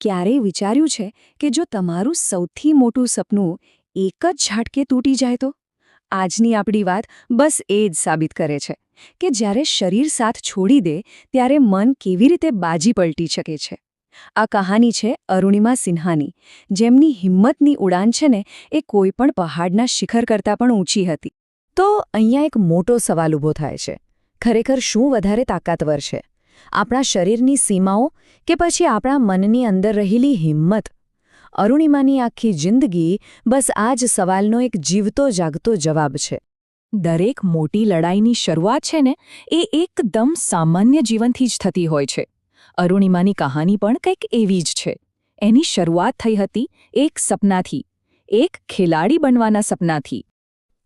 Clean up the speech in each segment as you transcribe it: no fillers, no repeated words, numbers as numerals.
ક્યારેય વિચાર્યું છે કે જો તમારું સૌથી મોટું સપનું એક જ ઝાટકે તૂટી જાય તો? આજની આપણી વાત બસ એ જ સાબિત કરે છે કે જ્યારે શરીર સાથ છોડી દે ત્યારે મન કેવી રીતે બાજી પલટી શકે છે. આ કહાની છે અરુણિમા સિન્હાની, જેમની હિંમતની ઉડાન છે ને એ કોઈપણ પહાડના શિખર કરતાં પણ ઊંચી હતી. તો અહીંયા એક મોટો સવાલ ઊભો થાય છે. ખરેખર શું વધારે તાકાતવર છે? આપણા શરીરની સીમાઓ કે પછી આપણા મનની અંદર રહેલી હિંમત? અરુણિમાની આખી જિંદગી બસ આ જ સવાલનો એક જીવતો જાગતો જવાબ છે. દરેક મોટી લડાઈની શરૂઆત છે ને એ એકદમ સામાન્ય જીવનથી જ થતી હોય છે. અરુણિમાની કહાની પણ કંઈક એવી જ છે. એની શરૂઆત થઈ હતી એક સપનાથી, એક ખેલાડી બનવાના સપનાથી.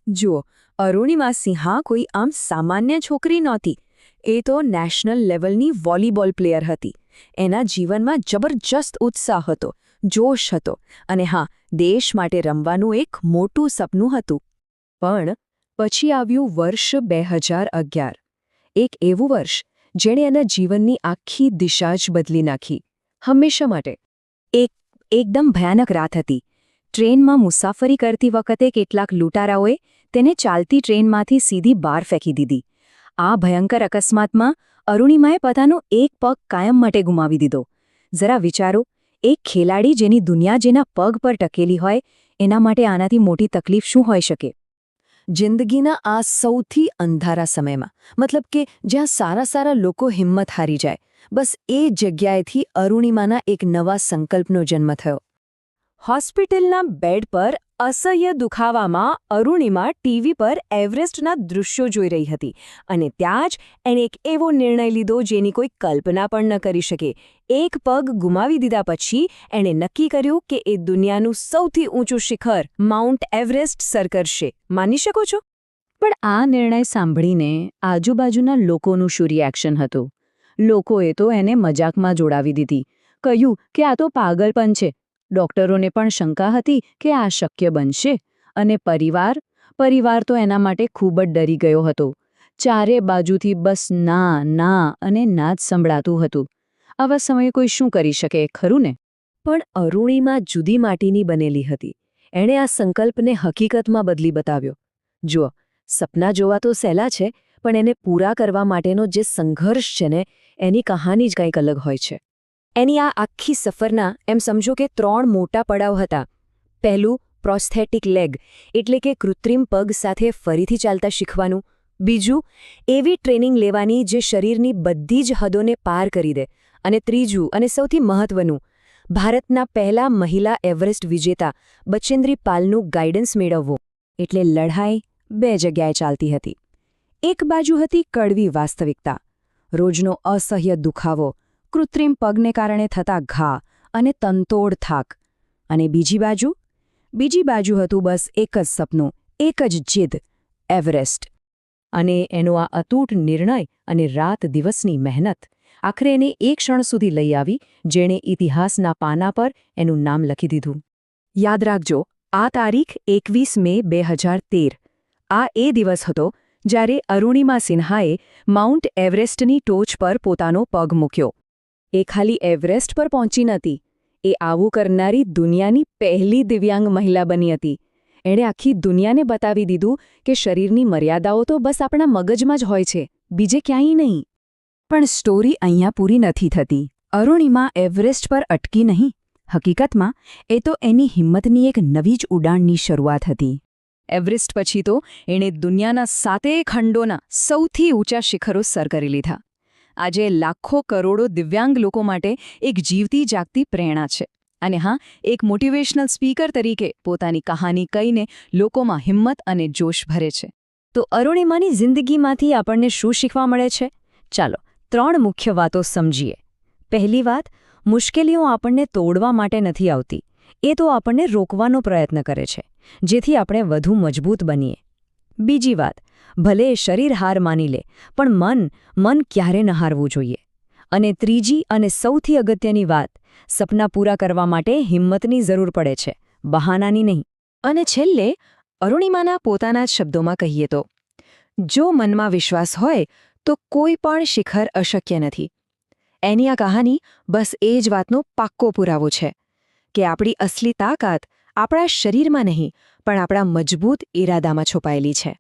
જુઓ, અરુણિમા સિન્હા કોઈ આમ સામાન્ય છોકરી નહોતી. એ તો નેશનલ લેવલની વોલીબોલ પ્લેયર હતી. એના જીવનમાં જબરજસ્ત ઉત્સાહ હતો, જોશ હતો અને હા, દેશ માટે રમવાનું એક મોટું સપનું હતું. પણ પછી આવ્યું વર્ષ 2011. એક એવું વર્ષ જેણે એના જીવનની આખી દિશા જ બદલી નાખી, હંમેશા માટે. એકદમ ભયાનક રાત હતી. ટ્રેનમાં મુસાફરી કરતી વખતે કેટલાક લૂંટારાઓએ તેને ચાલતી ટ્રેનમાંથી સીધી બહાર ફેંકી દીધી. આ ભયંકર અકસ્માતમાં અરુણિમાએ પોતાનો એક પગ કાયમ માટે ગુમાવી દીધો. જરા વિચારો, એક ખેલાડી જેની દુનિયા જેના પગ પર ટકેલી હોય, એના માટે આનાથી મોટી તકલીફ શું હોઈ શકે? જિંદગીના આ સૌથી અંધારા સમયમાં, મતલબ કે જ્યાં સારા લોકો હિંમત હારી જાય, બસ એ જગ્યાએથી અરુણિમાના એક નવા સંકલ્પનો જન્મ થયો. હોસ્પિટલના બેડ પર અસહ્ય દુખાવામાં અરુણિમા ટીવી પર એવરેસ્ટના દૃશ્યો જોઈ રહી હતી અને ત્યાં જ એણે એક એવો નિર્ણય લીધો જેની કોઈ કલ્પના પણ ન કરી શકે. એક પગ ગુમાવી દીધા પછી એણે નક્કી કર્યું કે એ દુનિયાનું સૌથી ઊંચું શિખર માઉન્ટ એવરેસ્ટ સર કરશે. માની શકો છો? પણ આ નિર્ણય સાંભળીને આજુબાજુના લોકોનું શું રિએક્શન હતું? લોકોએ તો એને મજાકમાં જોડાવી દીધી. કહ્યું કે આ તો પાગલપન છે. ડોક્ટરોને પણ શંકા હતી કે આ શક્ય બનશે. અને પરિવાર તો એના માટે ખૂબ જ ડરી ગયો હતો. ચારે બાજુથી બસ ના અને ના જ સંભળાતું હતું. આવા સમયે કોઈ શું કરી શકે, ખરું ને? પણ અરુણિમા જુદી માટીની બનેલી હતી. એણે આ સંકલ્પને હકીકતમાં બદલી બતાવ્યો. જુઓ, સપના જોવા તો સહેલા છે, પણ એને પૂરા કરવા માટેનો જે સંઘર્ષ છે ને, એની કહાની જ કંઈક અલગ હોય છે. એની આ આખી સફરના એમ સમજો કે 3 મોટા પડાવ હતા. પહેલું, પ્રોસ્થેટિક લેગ, એટલે કે કૃત્રિમ પગ સાથે ફરીથી ચાલતા શીખવાનું. બીજું, એવી ટ્રેનિંગ લેવાની જે શરીરની બધી જ હદોને પાર કરી દે. અને ત્રીજું અને સૌથી મહત્વનું, ભારતના પહેલા મહિલા એવરેસ્ટ વિજેતા બચેન્દ્રી પાલનું ગાઈડન્સ મેળવવું. એટલે લડાઈ 2 જગ્યાએ ચાલતી હતી. એક બાજુ હતી કડવી વાસ્તવિકતા, રોજનો અસહ્ય દુખાવો, કૃત્રિમ પગને કારણે થતા ઘા અને તનતોડ થાક. અને બીજી બાજુ હતું બસ એક જ સપનું, એક જ જીદ, એવરેસ્ટ. અને એનો આ અતૂટ નિર્ણય અને રાત દિવસની મહેનત આખરે એને એક ક્ષણ સુધી લઈ આવી જેણે ઇતિહાસના પાના પર એનું નામ લખી દીધું. યાદ રાખજો, આ તારીખ 21 મે 2013. આ એ દિવસ હતો જ્યારે અરુણિમા સિન્હાએ માઉન્ટ એવરેસ્ટની ટોચ પર પોતાનો પગ મૂક્યો. એ ખાલી એવરેસ્ટ પર પહોંચી નહોતી, એ આવું કરનારી દુનિયાની પહેલી દિવ્યાંગ મહિલા બની હતી. એણે આખી દુનિયાને બતાવી દીધું કે શરીરની મર્યાદાઓ તો બસ આપણા મગજમાં જ હોય છે, બીજે ક્યાંય નહીં. પણ સ્ટોરી અહીંયા પૂરી નથી થતી. અરુણિમા એવરેસ્ટ પર અટકી નહીં. હકીકતમાં એ તો એની હિંમતની એક નવી જ ઉડાણની શરૂઆત હતી. એવરેસ્ટ પછી તો એણે દુનિયાના 7 ખંડોના સૌથી ઊંચા શિખરો સર કરી લીધા. આજે લાખો કરોડો દિવ્યાંગ લોકો માટે એક જીવતી જાગતી પ્રેરણા છે. અને હા, એક મોટિવેશનલ સ્પીકર તરીકે પોતાની કહાની કહીને લોકોમાં હિંમત અને જોશ ભરે છે. તો અરુણિમાની જિંદગીમાંથી આપણને શું શીખવા મળે છે? ચાલો 3 મુખ્ય વાતો સમજીએ. પહેલી વાત, મુશ્કેલીઓ આપણને તોડવા માટે નથી આવતી, એ તો આપણને રોકવાનો પ્રયત્ન કરે છે, જેથી આપણે વધુ મજબૂત બનીએ. બીજી વાત, ભલે શરીર હાર માની લે, પણ મન ક્યારે ન હારવું જોઈએ. અને ત્રીજી અને સૌથી અગત્યની વાત, સપના પૂરા કરવા માટે હિંમતની જરૂર પડે છે, બહાનાની નહીં. અને છેલ્લે અરુણિમાના પોતાના જ શબ્દોમાં કહીએ તો, જો મનમાં વિશ્વાસ હોય તો કોઈ પણ શિખર અશક્ય નથી. એની આ કહાની બસ એ જ વાતનો પાક્કો પુરાવો છે કે આપણી અસલી તાકાત આપણા શરીરમાં નહીં પણ આપણા મજબૂત ઈરાદામાં છુપાયેલી છે.